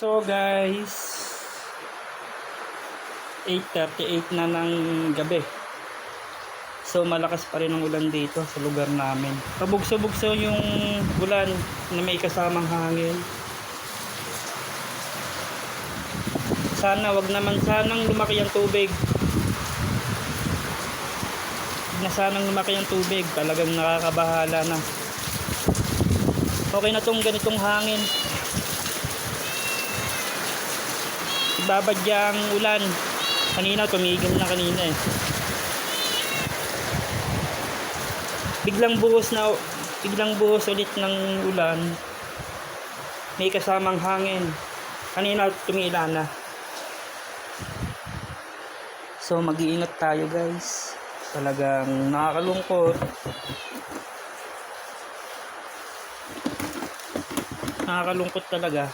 So guys, 8:38 na ng gabi. So malakas pa rin ang ulan dito sa lugar namin. Pabugso-bugso yung ulan na may kasamang hangin. Sana wag naman sanang lumaki ang tubig. Wag na sanang lumaki ang tubig, talagang nakakabahala na. Okay na tong ganitong hangin. Ibabadya ang ulan. Kanina tumigil na kanina eh. Biglang buhos ulit ng ulan. May kasamang hangin. Kanina tumila na. So mag-iingat tayo guys. Talagang nakakalungkot. Nakakalungkot talaga.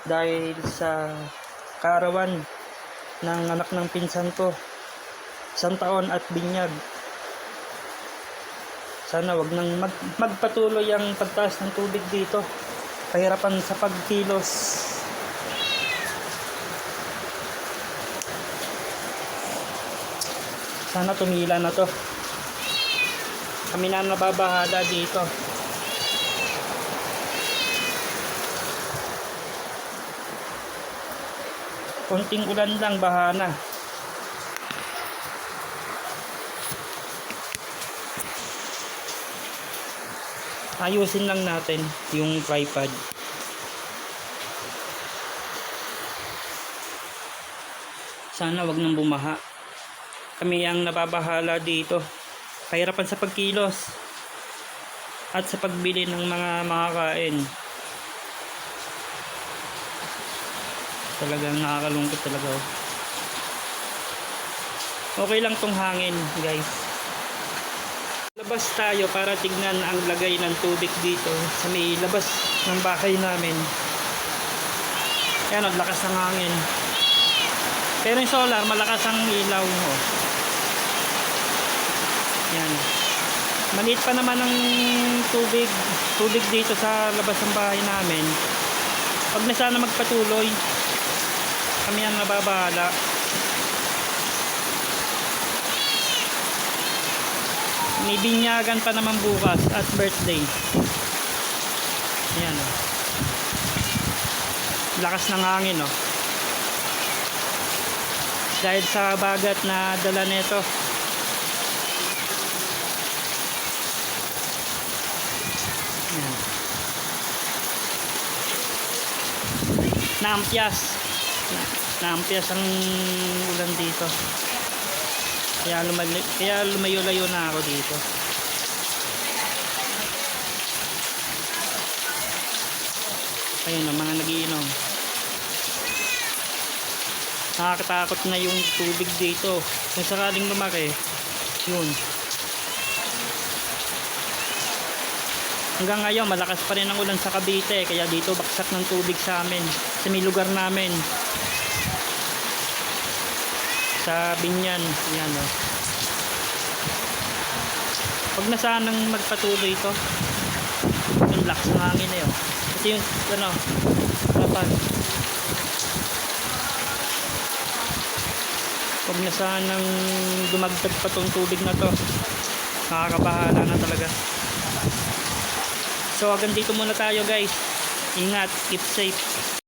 Dahil sa kaarawan ng anak ng pinsan ko, 1 taon at binyag. Sana wag nang magpatuloy ang pagtaas ng tubig dito. Kahirapan sa pagkilos. Sana tumila na to. Kami na nababahala dito. Konting ulan lang, baha na. Ayusin lang natin yung tripod. Sana wag nang bumaha. Kami ang nababahala dito. Kahirapan sa pagkilos at sa pagbili ng mga makakain. Talagang nakakalungkot talaga. Okay lang tong hangin guys. Labas tayo para tignan ang lagay ng tubig dito sa may labas ng bahay namin. Yan, ang lakas ng hangin. Pero yung solar, malakas ang ilaw mo. Yan. Maliit pa naman ang tubig dito sa labas ng bahay namin. Pag na sana magpatuloy, kami ang nababahala. May binyagan pa naman bukas at birthday. Ayan o. Lakas ng hangin o. Dahil sa bagat na dala nito. Ayan. Naampias ang ulan dito. Kaya lumayo-layo na ako dito. Ayun ang mga nagiinom. Nakakatakot na yung tubig dito. Kung sakaling lumaki, yun. Hanggang ngayon malakas pa rin ang ulan sa Cavite, kaya dito baksak ng tubig sa amin, sa may lugar namin. Sa Binyan, yan o. Huwag na sanang magpatuloy ito. Yung lakas ng hangin na yun. Kasi yung ano, kapag huwag na sanang dumagdag pa tong tubig na to. Nakakabahala na talaga. So hanggang dito muna tayo guys. Ingat, keep safe.